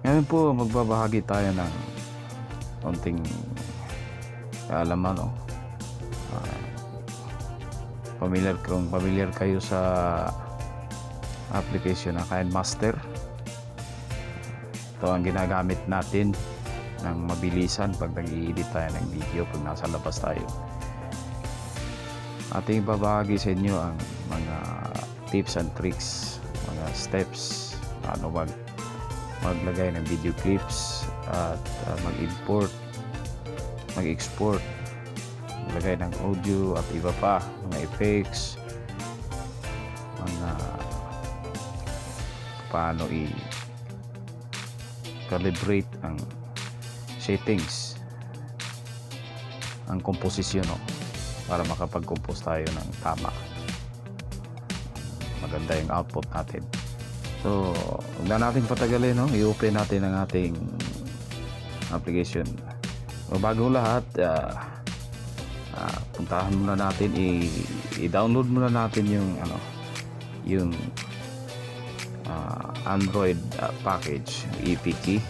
Ngayon po magbabahagi tayo ng konting kaalaman, no? Kung familiar kayo sa application na KineMaster, ito ang ginagamit natin ng mabilisan pag nag-i-edit tayo ng video pag nasa labas tayo. Ating babahagi sa inyo ang mga tips and tricks, mga steps paano maglagay ng video clips at mag-import, mag-export, maglagay ng audio at iba pa, mga effects, mga paano i-calibrate ang settings, ang komposisyon, no? Para makapag-compose tayo ng tama, maganda yung output natin. So huwag na natin patagalin, no? I-open natin ang ating application. So, bago lahat, puntahan muna natin, i-download muna natin yung Android package EPK.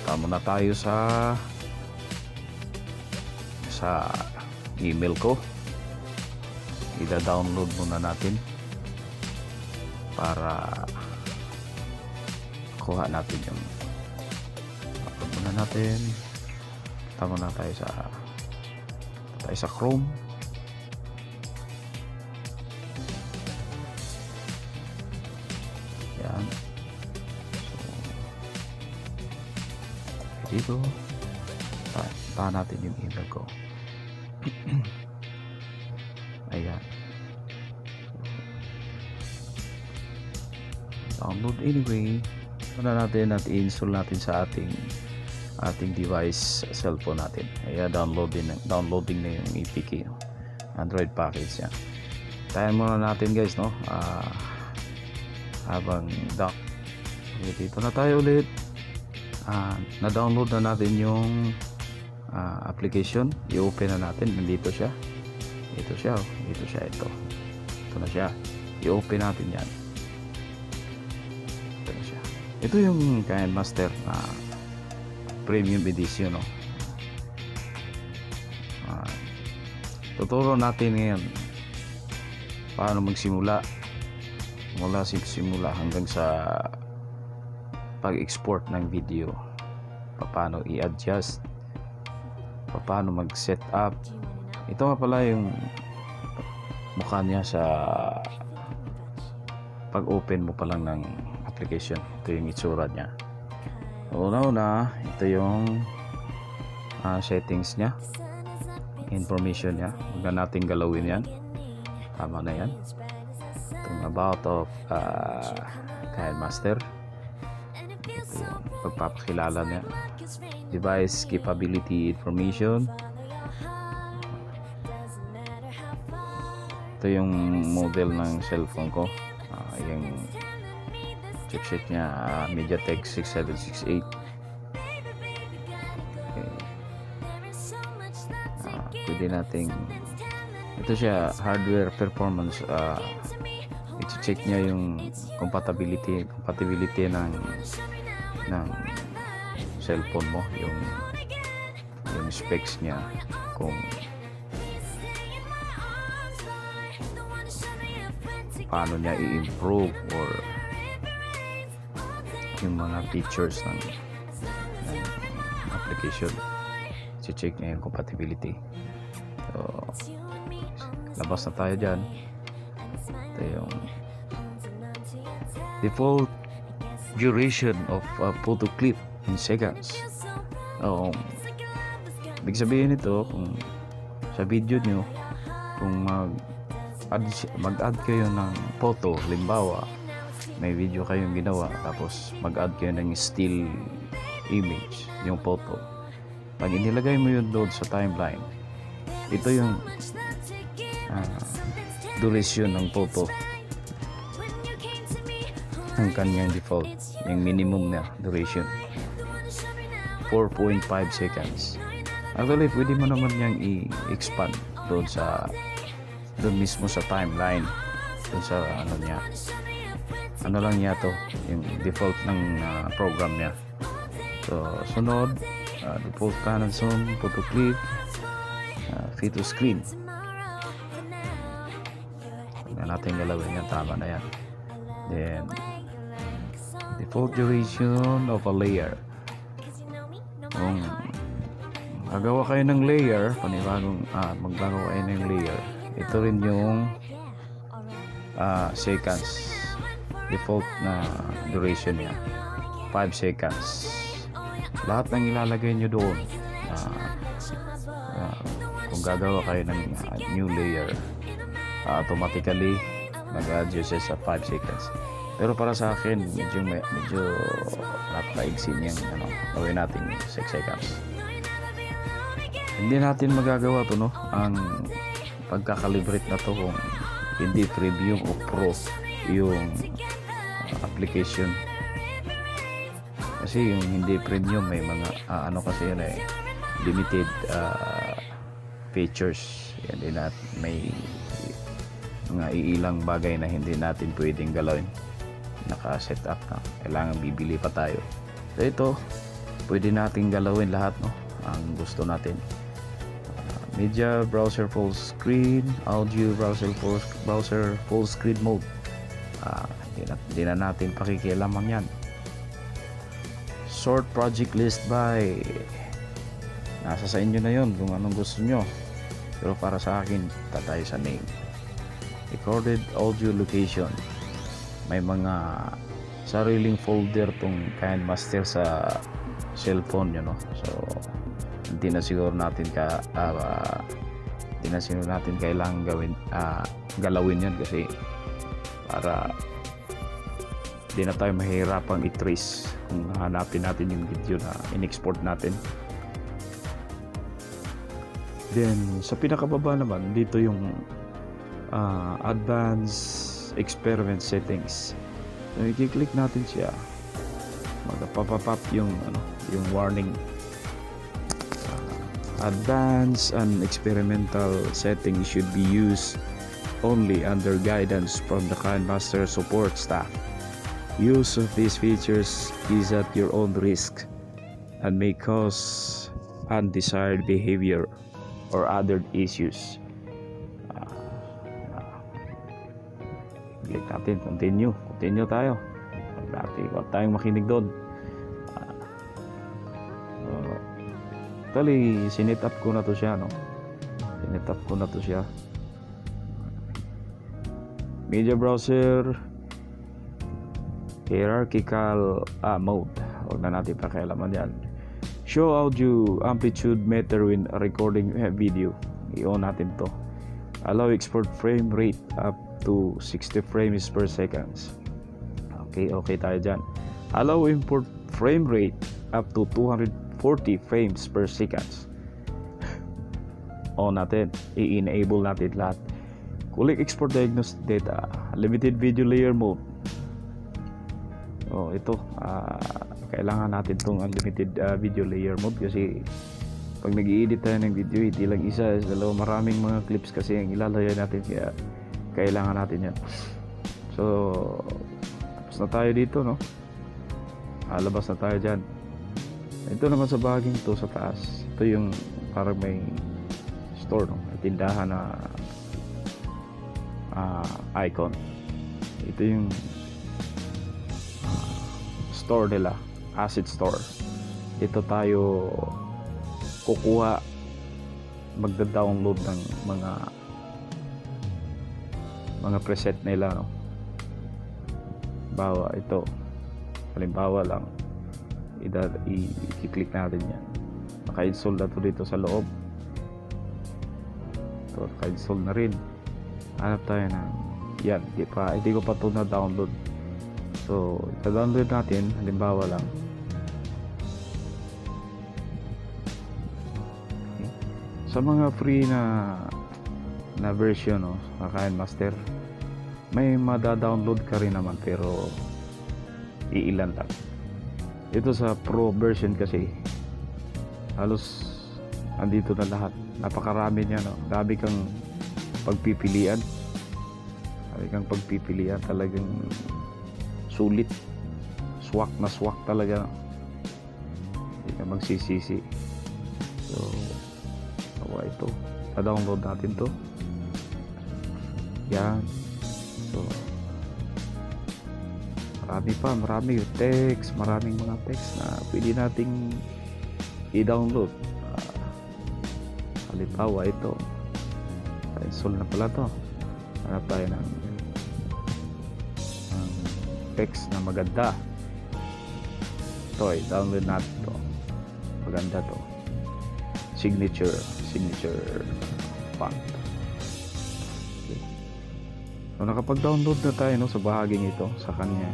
Punta muna tayo sa email ko. I-download muna natin para kuha natin yung upload muna natin. Tama na tayo sa Chrome. Yan. So dito tahan natin yung email ko. Ayan. Download anyway. Muna natin at i-install natin sa ating device, cellphone natin. Ayan, downloading na yung EPK, no? Android package yan. Tayan muna natin, guys, no? Habang dito na tayo ulit. Na-download na natin yung application. I-open na natin. Nandito siya. Ito siya. Ito na siya. I-open natin yan. Ito na siya. Ito yung KineMaster na premium edition, no? Tuturo natin ngayon paano magsimula mula simula hanggang sa pag-export ng video, paano i-adjust, paano mag-set up. Ito nga pala yung mukha niya sa pag-open mo pa lang ng application. Ito yung itsura niya. Una, ito yung settings niya, information niya. Huwag na natin galawin yan. Tama na yan. Itong about of KineMaster. Ito yung pagpapakilala niya. Device capability information. Ito yung model ng cellphone ko. Yung chipset niya, MediaTek 6768. Okay. Pwede nating, ito siya, hardware performance. I-check niya yung compatibility ng cellphone mo, yung specs niya, kung paano niya i-improve or yung mga features ng application. I-check niya yung compatibility. So labas na tayo dyan. Ito yung default duration of photo clip in seconds. Ibig sabihin nito, kung sa video nyo, kung mag-add kayo ng photo, halimbawa may video kayong ginawa, tapos mag-add kayo ng still image, yung photo, pag inilagay mo yun doon sa timeline, ito yung duration ng photo, ang kanyang default, yung minimum na duration 4.5 seconds. Actually, pwede mo naman niyang i-expand doon mismo sa timeline, doon sa ano lang niya to, yung default ng program niya. So sunod, default pan and zoom, photo clip, fit to screen. Huwag na natin galawin yan, tama na yan. Then default duration of a layer. Kung magawa kayo ng layer, magbago kayo ng layer, ito rin yung seconds. Default na duration niya 5 seconds. Lahat ng ilalagay nyo doon, kung gagawa kayo ng new layer, automatically mag-adjust sa 5 seconds. Pero para sa akin, medyo napakaigsi niyang gawin natin 6 seconds. Hindi natin magagawa to, no, ang pagkakalibrate na to kung hindi premium o pro yung application. Kasi yung hindi premium may mga kasi yun limited features. Yan din, at may mga iilang bagay na hindi natin pwedeng galawin. Naka-set up na, kailangan bibili pa tayo. So ito, pwede natin galawin lahat, no, ang gusto natin. Media browser full screen, audio browser full screen mode. Hindi na natin pakikialaman yan. Sort project list by, nasa sa inyo na yon kung anong gusto nyo, pero para sa akin tayo sa name. Recorded audio location, may mga sariling folder tong KineMaster sa cellphone nyo, no? So hindi na siguro natin kailangan galawin yan, kasi para hindi na tayo mahirapang i-trace kung hanapin natin yung video na in-export natin. Then sa pinakababa naman dito yung advanced experiment settings. So i-click natin siya, magpa-pop yung warning. Advanced and experimental settings should be used only under guidance from the KineMaster support staff. Use of these features is at your own risk and may cause undesired behavior or other issues. Click natin, continue tayo. Huwag tayong makinig doon. Actually, sinet up ko na to siya, no? Media browser hierarchical mode. Huwag na natin pakialaman yan. Show audio amplitude meter when recording video. I-on natin to. Allow export frame rate up to 60 frames per second. Okay tayo dyan. Allow import frame rate up to 240 frames per second. On natin. I-enable natin lahat. Collect export diagnostic data. Limited video layer mode. Ito kailangan natin tong unlimited video layer mode, kasi pag nag-i-edit tayo ng video, hindi lang isa, dalawa, maraming mga clips kasi ang ilalagay natin, kaya kailangan natin yan. So tapos na tayo dito, no? Labas na tayo dyan. Ito naman sa bahaging to sa taas, ito yung parang may store, no? May tindahan na icon. Ito yung store nila, asset store. Dito tayo kukuha, magda-download ng mga preset nila, no? Halimbawa lang, i-click natin yan. Naka-install na to dito sa loob. So naka-install na rin. Hanap tayo ng yan, hindi ko pa ito na-download. So ita-download natin, halimbawa lang. Sa mga free na version, no, sa KineMaster, may mada-download ka rin naman, pero iilan lang. Ito sa pro version kasi halos andito na lahat. Napakarami niya, no? Dami kang pagpipilian. Talagang sulit. Swak na swak talaga, no? Kaya magsisisi. So ito, pa-download natin to. Yan. So marami text, maraming mga text na pwede nating i-download. Halimbawa ito, install na pala to. Hanap tayo ng text na maganda. Ito, i-download natin to. Maganda to. Signature font. Okay. So nakapag-download na tayo, no, sa bahaging ito, sa kanya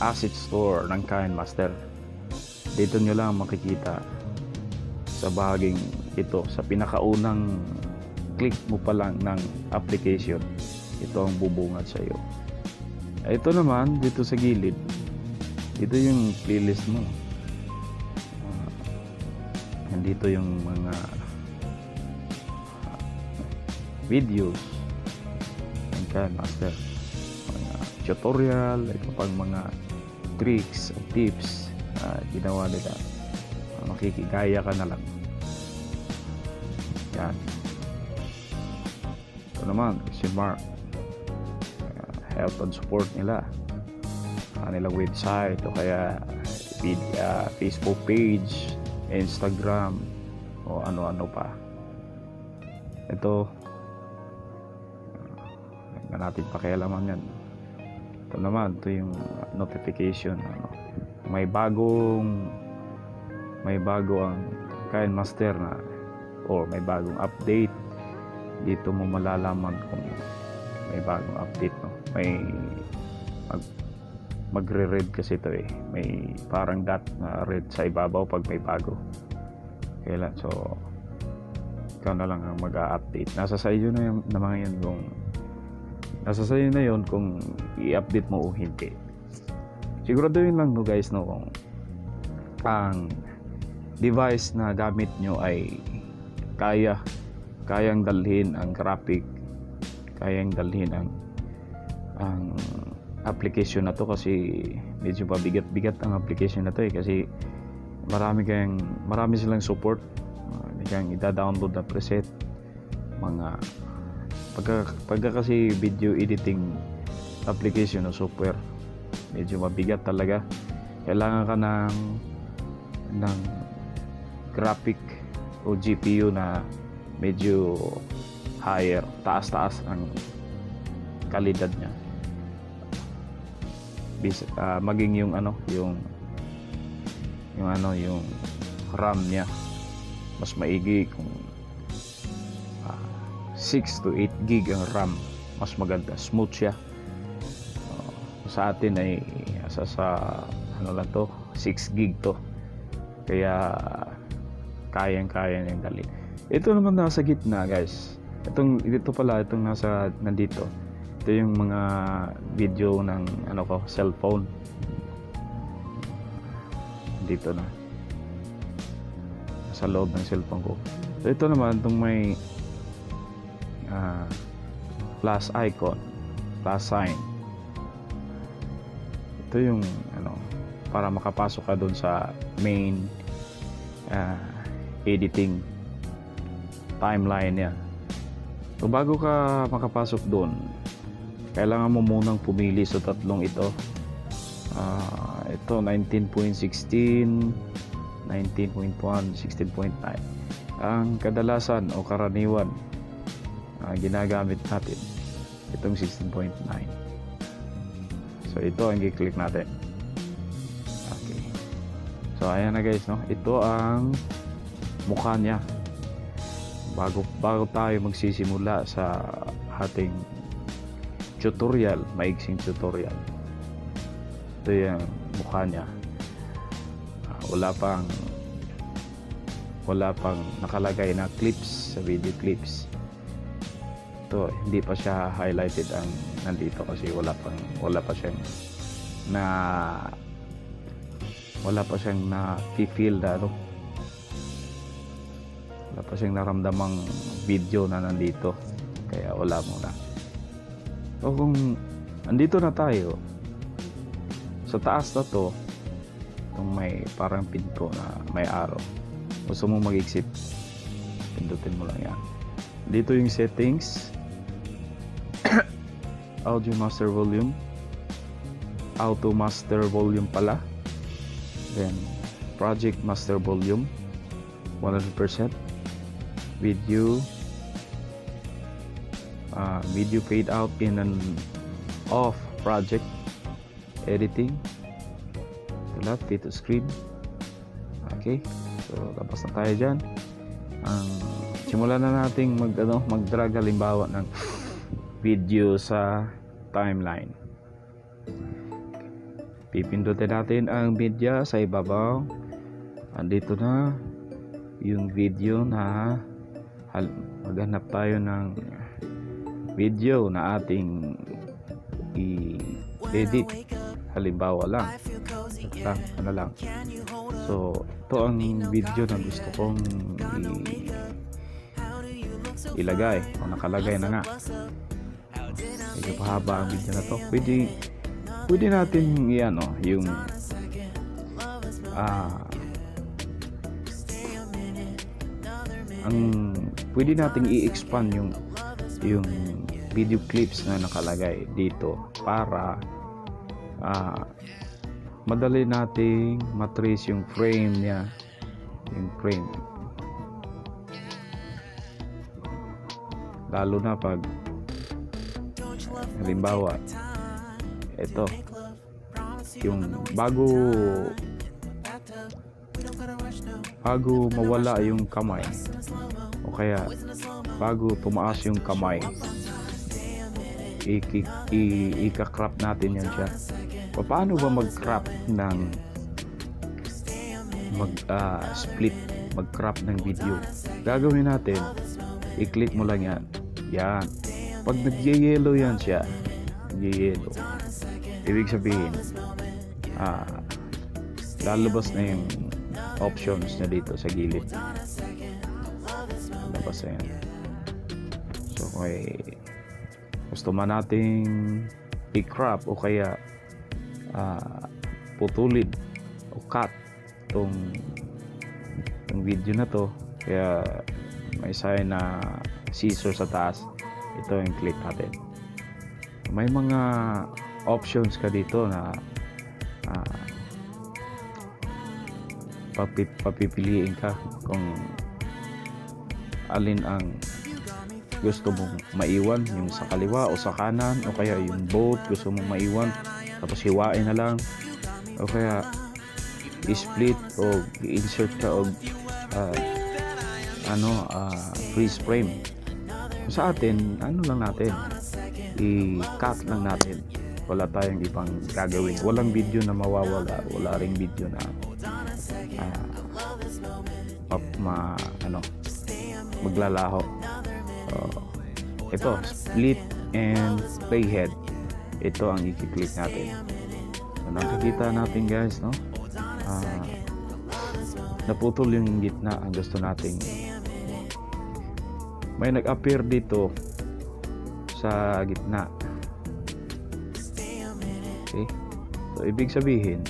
asset store ng KineMaster. Dito nyo lang makikita sa bahaging ito, sa pinakaunang click mo pa lang ng application, ito ang bubungad sa iyo. Ito naman dito sa gilid, dito yung playlist mo. Nandito yung mga videos ng KineMaster, mga tutorial, ito pang mga tricks at tips na ginawa nila. Makikigaya ka na lang. Yan. Ito naman si Mark, help and support nila, kanilang website o kaya Facebook page, Instagram o ano-ano pa. Ito na natin pakialaman yan. Ito naman, ito yung notification, may bago ang KineMaster na, or may bagong update. Dito mo malalaman kung may bagong update, no? May magre-red kasi ito eh, may parang dot na red sa ibabaw pag may bago. Kailan, so ikaw na lang ang mag-a-update. Nasa sa iyo na mga yan kung nasa sa iyo na yon kung i-update mo o hindi. Siguraduhin lang, no guys, no, kung ang device na gamit nyo ay kayang dalhin ang graphic, kayang dalhin ang application na to, kasi medyo pabigat-bigat ang application na to eh, kasi marami silang support. Kayang ida-download na preset, mga pagka kasi video editing application o software, medyo mabigat talaga. Kailangan ka ng graphic o GPU na medyo higher, taas ang kalidad niya. Maging yung RAM niya mas maigi, kung 6 to 8 gig ang RAM, mas maganda, smooth siya. Sa atin ay sa 6 gig to, kaya kayang niyang dali. Ito naman nasa gitna, guys. Itong nandito. Ito yung mga video ng cellphone. Dito na sa loob ng cellphone ko. So ito naman, itong may plus icon, plus sign. Ito yung para makapasok ka doon sa main editing timeline niya. So bago ka makapasok doon, kailangan mo munang pumili sa tatlong ito. Ito 19.16, 19.1, 16.9. Ang kadalasan o karaniwan ginagamit natin itong 16.9. So ito ang i-click natin. Okay. So ayan na guys, no? Ito ang mukha niya. Bago tayo magsisimula sa ating tutorial, maiksing tutorial. Ito yung mukha niya. Wala pang nakalagay na clips sa video clips. Ito, hindi pa siya highlighted ang nandito kasi wala pa siyang na feel na wala pa siyang naramdamang video na nandito, kaya wala muna. So kung andito na tayo sa taas na to, itong may may parang pinto na may arrow. Gusto mo mag-exit, pindutin mo lang yan. Dito yung settings, audio master volume, auto master volume pala, then project master volume 100%, video fade out in and off project, editing, left dito screen. Okay, so tapos na tayo dyan. Simulan na nating mag-drag halimbawa ng video sa timeline. Pipindutin natin ang media sa ibabaw. Andito na yung video na maghanap tayo ng video na ating i-edit. Halimbawa lang. So, ito ang video na gusto kong ilagay o nakalagay na nga. Medyo pahaba ang video na to. Pwede natin yung pwede nating i-expand yung video clips na nakalagay dito para madali nating matrace yung frame niya, lalo na pag halimbawa ito yung bago mawala yung kamay o kaya bago tumaas yung kamay, ika-crop natin yan siya. Paano ba mag-crop ng mag-crop ng video? Gagawin natin, i-click mo lang yan. Pag nag-yellow yan siya, ibig sabihin lalabas na yung options na dito sa gilid. Lalabas na yan. So gusto man nating i-crop o kaya putulin o cut tong video na to, kaya may sign na scissor sa taas. Ito yung click natin. May mga options ka dito na papipiliin ka kung alin ang gusto mong maiwan, yung sa kaliwa o sa kanan, o kaya yung both gusto mong maiwan tapos hiwain na lang, o kaya i-split o i-insert ka o freeze frame. Sa atin, lang natin, i-cut lang natin. Wala tayong ibang gagawin. Walang video na mawawala, wala ring video na maglalaho. So, ito, split and playhead. Ito ang i-click natin. So, nakikita natin guys, no? Naputol yung gitna. Ang gusto nating may nag-appear dito sa gitna. Okay? So, ibig sabihin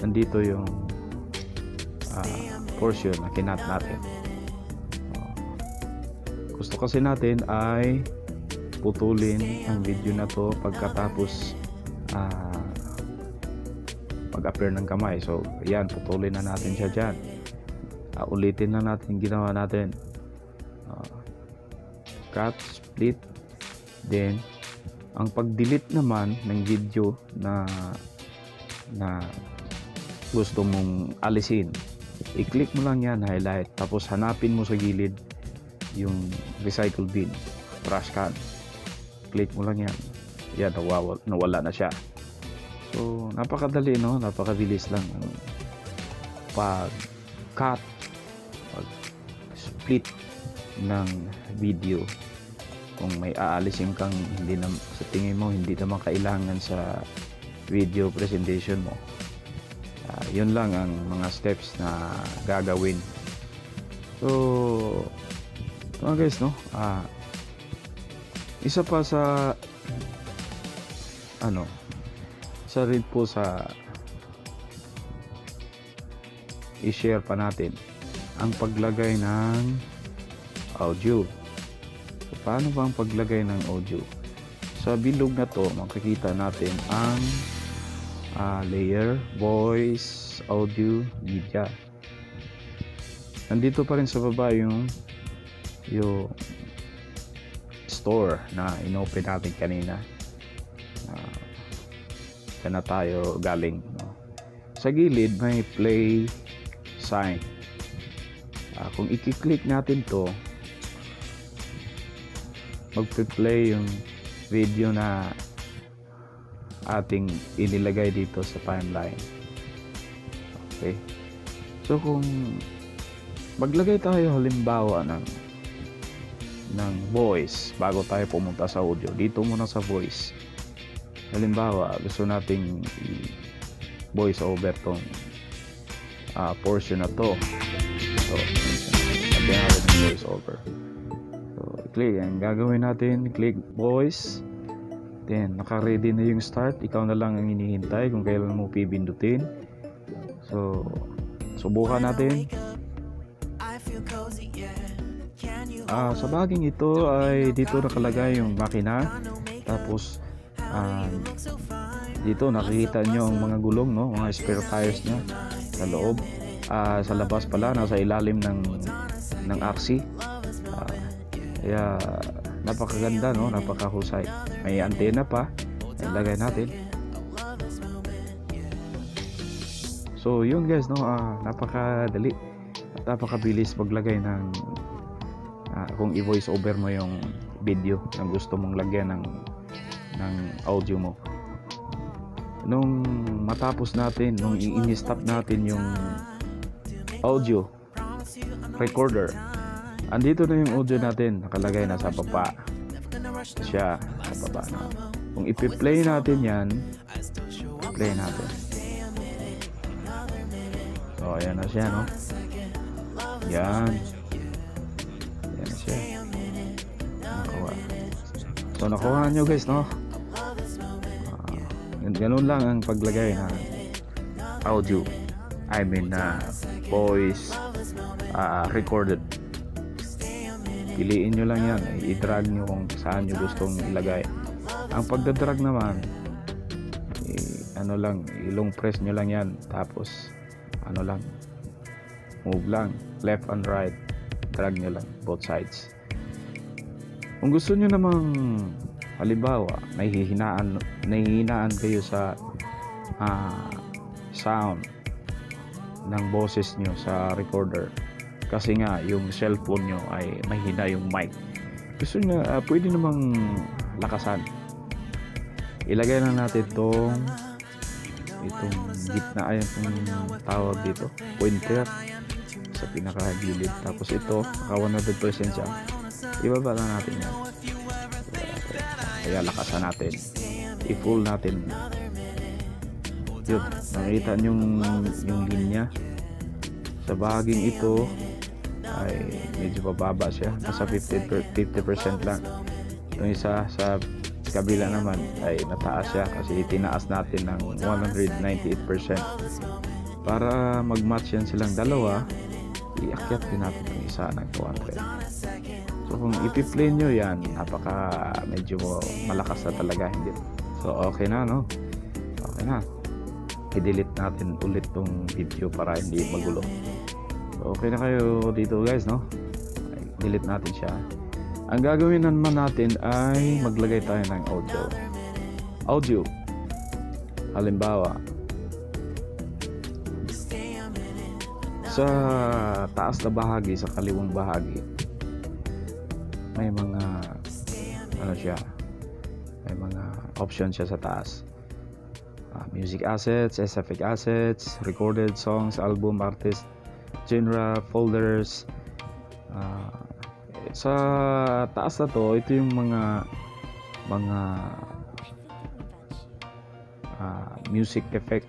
nandito yung portion na kinat natin. Gusto kasi natin ay putulin ang video na to pagkatapos mag-appear ng kamay. So, yan, putulin na natin siya dyan. Ulitin na natin ginawa natin. Cut, split, then ang pag-delete naman ng video na gusto mong alisin, i-click mo lang yan, highlight, tapos hanapin mo sa gilid yung recycle bin, trash can, click mo lang yan, nawala na siya. So napakadali, no? Napakabilis lang ang pag-cut, pag-split ng video kung may aalisin kang sa tingin mo hindi naman kailangan sa video presentation mo. Yun lang ang mga steps na gagawin. So mga guys, no, isa pa sa isa rin po sa i-share pa natin ang paglagay ng audio. So, paano ba ang paglagay ng audio? Sa bilog na to, makikita natin ang layer, voice, audio, media. Nandito pa rin sa baba yung store na inopen natin kanina. Diyan na tayo galing, no? Sa gilid may play sign. Kung i-click natin to, magpe-play yung video na ating inilagay dito sa timeline. Okay, so kung maglagay tayo halimbawa ng voice bago tayo pumunta sa audio, dito muna sa voice. Halimbawa gusto nating voice over tong portion na to. So sabi natin ng voice over. So click, ang gagawin natin, click voice, then naka-ready na yung start. Ikaw na lang ang hinihintay kung kailan mo pipindutin. So subukan natin. Sa baging ito ay dito nakalagay yung makina, tapos dito nakikita nyo ang mga gulong, no? Mga spare tires nya sa loob. Sa labas pala nasa ilalim ng axle. Kaya napakaganda, no? Napakahusay. May antena pa, ilagay natin. So yun guys, no? Napakadali at napakabilis maglagay ng kung i-voice over mo yung video na gusto mong lagyan ng audio mo. Nung matapos natin, nung i-stop natin yung audio recorder, andito na yung audio natin, nakalagay na sa baba siya, sa baba na. Kung i-play natin yan, play natin. So ayan na siya, no? Yan na siya. So nakuha nyo guys, no? Ganun lang ang paglagay ng audio, I mean voice recorded. Piliin nyo lang yan, i-drag nyo kung saan nyo gustong ilagay. Ang pagdadrag naman, ano lang, ilong press nyo lang yan, tapos ano lang, move lang, left and right, drag nyo lang both sides. Kung gusto nyo namang halimbawa nahihinaan kayo sa sound ng boses nyo sa recorder kasi nga yung cellphone nyo ay mahina yung mic, gusto nyo pwede namang lakasan, ilagay na natin itong gitna, ayan itong tawag dito, pointer sa pinakagilid, tapos ito naka 100% siya, ibaba na natin yan. Kaya lakasan natin, i-full natin. Yun, nakita nyo yung linya sa bahaging ito ay medyo bababa siya, nasa 50% lang. Itong isa sa kabila naman ay nataas siya kasi itinaas natin ng 198%. Para mag-match yan silang dalawa, iakyat din natin yung isa ng 200. So kung ipi-play nyo yan, medyo malakas na talaga, hindi. So okay na, no? Okay na. I-delete natin ulit tong video para hindi magulo. So okay na kayo dito guys, no? Delete natin siya. Ang gagawin naman natin ay maglagay tayo ng audio. Halimbawa, sa taas na bahagi, sa kaliwang bahagi, may mga may mga options siya sa taas. Music assets, SFX assets, recorded songs, album, artist, genre, folders. Sa taas na to, ito yung mga music effect,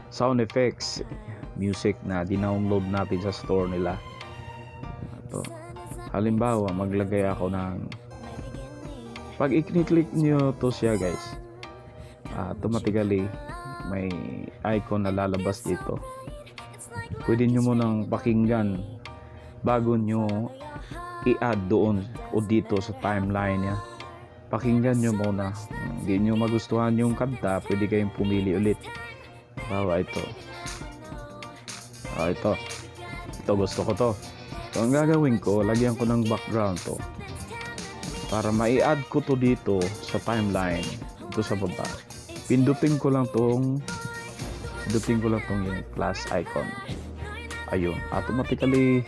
sound effects, music na dinownload natin sa store nila. Ito. Halimbawa, maglagay ako ng, pag i-click nyo to siya guys, automatically may icon na lalabas dito. pwede nyo munang pakinggan bago nyo i-add doon o dito sa timeline niya. Pakinggan nyo muna. Hindi nyo magustuhan yung kanta, pwede kayong pumili ulit. Bawa ito. Ito gusto ko to. So ang gagawin ko, lagyan ko ng background to para mai-add ko to dito sa timeline, ito sa baba. Pindutin ko lang tong yung plus icon. Ayun, automatically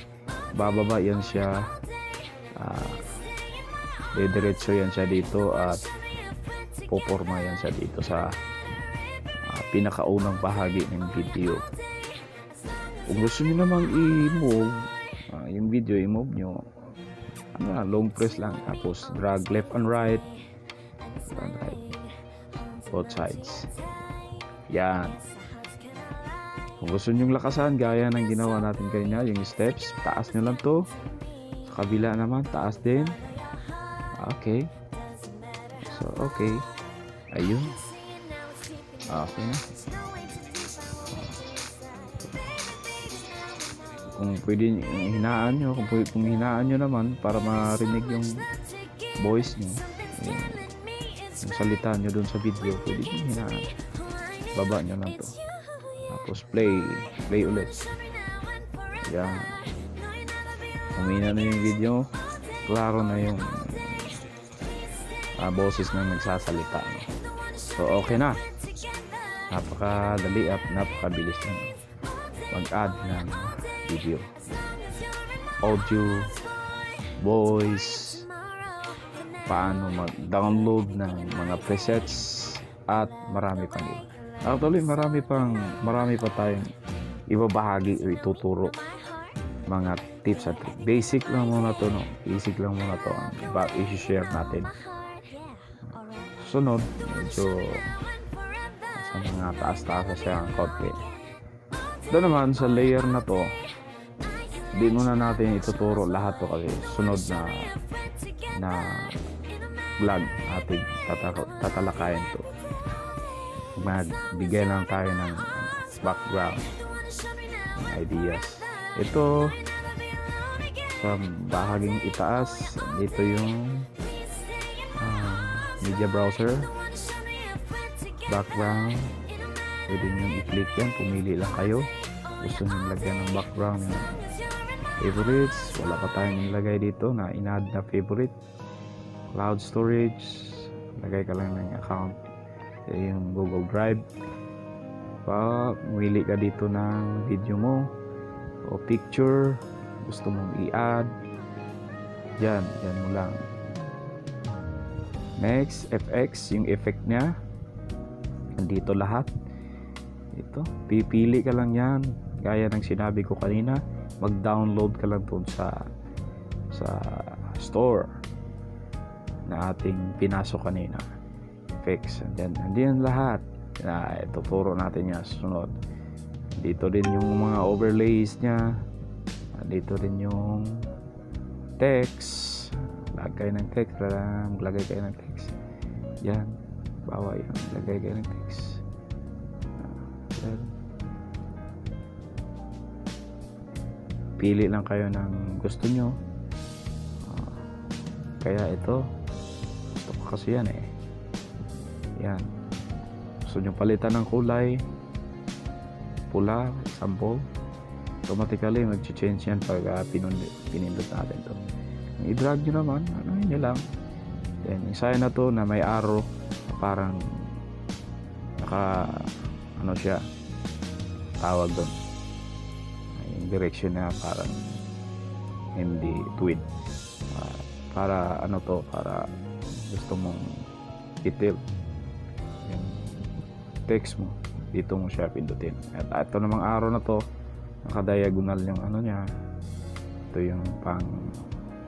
bababa yan siya. Diretso yan siya dito at poporma yan siya dito sa pinakaunang bahagi ng video. Kung gusto niyo namang i-move yung video, i-move nyo long press lang, tapos drag left and right, both sides. Yan. Kung gusto nyong lakasan gaya ng ginawa natin kanina, yung steps, taas nyo lang to. Sa kabila naman, taas din. Okay. So, okay. Ayun. Okay na. Kung pwede hinaan nyo, kung hinaan nyo naman para marinig yung voice nyo, yung salita nyo dun sa video, pwede nyo hinaan. Baba nyo lang to. Tapos play ulit. Yan. Humina na yung video, klaro na yung boses na nagsasalita. So okay na. Napakadali at napakabilis na mag-add ng video, audio, voice, paano mag-download ng mga presets at marami pang iba. Actually marami pa tayong ibabahagi o ituturo, mga tips at tricks. Basic lang muna to, no? Basic lang muna to ang i-share natin. Sunod, medyo sa mga taas-taas siya ang konti. Doon naman sa layer na to, di muna natin ituturo lahat to kasi sunod na vlog ating tatalakayin to. Magbigay lang tayo ng background, ideas. Ito sa bahaging itaas, dito yung media browser, background. Pwede nyo i-click yan, pumili lang kayo. Gusto nyo lagyan ng background ng favorites, wala pa tayong nilagay dito na in-add na favorite. Cloud storage, lagay ka lang ng account, yung Google Drive. Pumili ka dito ng video mo o picture gusto mong i-add, yan mo lang. Next, FX, yung effect nya nandito lahat. Ito, pipili ka lang yan gaya ng sinabi ko kanina, mag-download ka lang doon sa store na ating pinasok kanina, effects, and then lahat na ituturo natin yan sunod. Dito din yung mga overlays nya, dito din yung text, lagay ng text, maglagay kayo ng text yan, bawa yan, lagay kayo ng text. Pili lang kayo ng gusto nyo. Kaya ito kasi yan yan, gusto nyo palitan ng kulay pula, sample, automatically mag-change yan pag pinindot natin to. I-drag nyo naman, nyo lang. Then yung sign na to na may arrow, parang siya tawag doon, yung direction na parang hindi tweet, para para gusto mong detail yung text mo, dito mo siya pindutin. At ito namang arrow na to, naka-diagonal yung nya, ito yung pang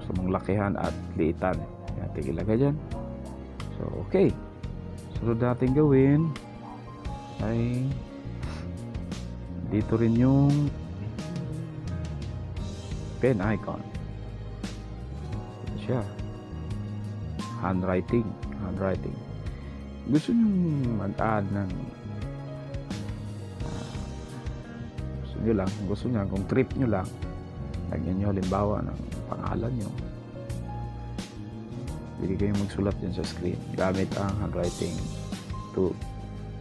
gusto mong lakihan at liitan, yan, ilagay dyan. So okay, sunod natin gawin ay dito rin yung pen icon. Ito siya, handwriting. Gusto nyo mag-add ng gusto nyo lang, kung gusto nyo, kung trip nyo lang, lagyan nyo halimbawa ng pangalan nyo. Pwede kayong magsulat din sa screen gamit ang handwriting tool.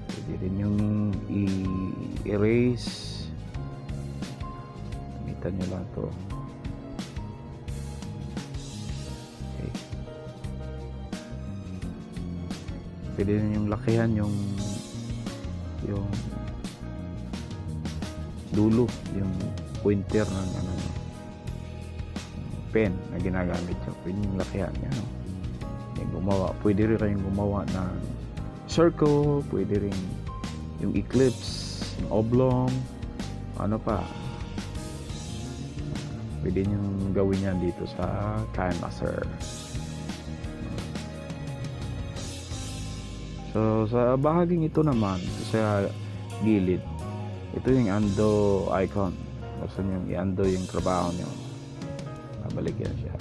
Pwede rin yung i-erase. Gamitan nyo lang to. Okay. Pwede rin yung lakihan yung dulo, yung pointer ng pen na ginagamit nyo. Pwede yung lakihan nyo, no? Pwede rin kayong gumawa ng circle, pwede rin yung eclipse, yung oblong, ano pa, pwede nyo gawin yan dito sa KineMaster. So sa bahaging ito naman, sa gilid, ito yung undo icon. Gusto nyo i-undo yung trabaho nyo, babalik yan siya.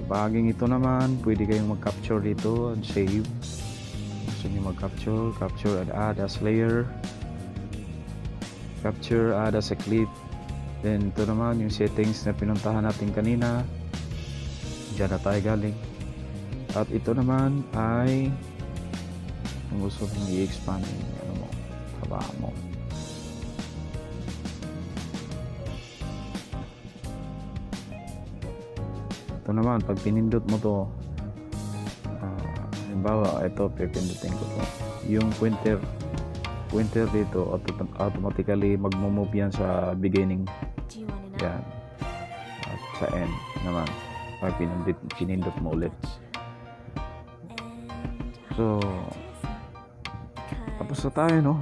Bahaging ito naman, pwede kayong mag-capture dito and save. Gusto nyo mag-capture, capture and add as layer, capture, add as a clip. Then ito naman yung settings na pinuntahan natin kanina, dyan na tayo galing. At ito naman ay kung gusto mong i-expand yung trabaho mo. Ito naman, pag pinindot mo to, halimbawa, ito, pipindutin ko to. Yung pointer dito, automatically mag-move yan sa beginning. Yan. At sa end naman, pag pinindot mo ulit. So, tapos na tayo, no?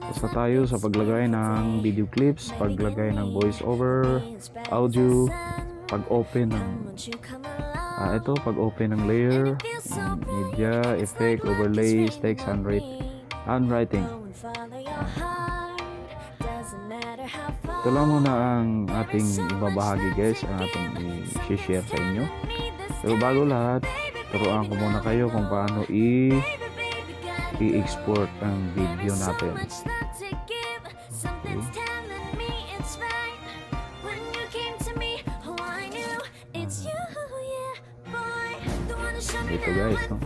Tapos na tayo sa paglagay ng video clips, paglagay ng voice over, audio, pag-open ng ito, pag-open ng layer, media, effect, overlays, text, handwriting. Ito lang muna ang ating ibabahagi, guys, ang ating i-share sa inyo. Pero bago lahat, turuan ko muna kayo kung paano i-export ang video natin. Okay. Dito guys, no?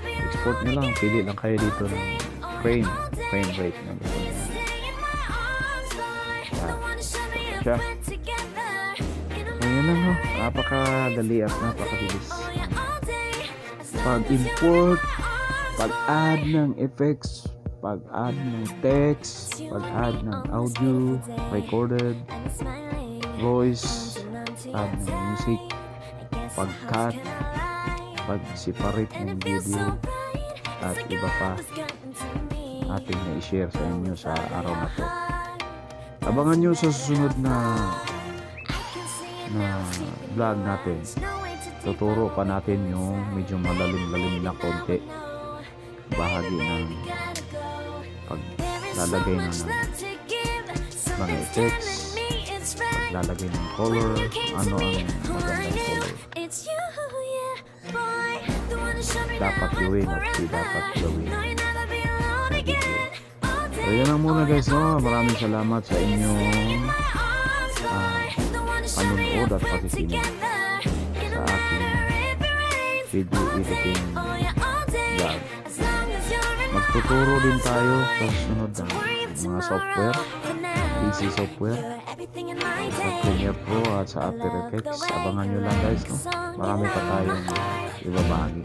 Export nyo lang, pili lang kayo dito ng frame rate na gusto nyo. Siya. Ayun lang, no? Napakadali at napakabilis. Pag-import, pag-add ng effects, pag-add ng text, pag-add ng audio, recorded, voice, add ng music, pag-cut, pag-separate ng video, at iba pa ating na-share sa inyo sa araw na to. Abangan nyo sa susunod na vlog natin. Tuturo pa natin yung medyo malalim-lalim na konti bahagi ng paglalagay ng mga effects, paglalagay ng color, ano ang magandang color dapat gawin at di dapat gawin sa video. So yan lang muna guys, no? Maraming salamat sa inyong panunood at pakikinig sa aking video editing vlog. Magtuturo din tayo sa susunod ng mga software, PC software, sa Premiere Pro at sa After Effects. Abangan nyo lang guys, no? Marami pa tayong ibabahagi.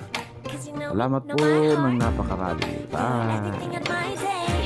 Salamat po ng napakarami. Bye!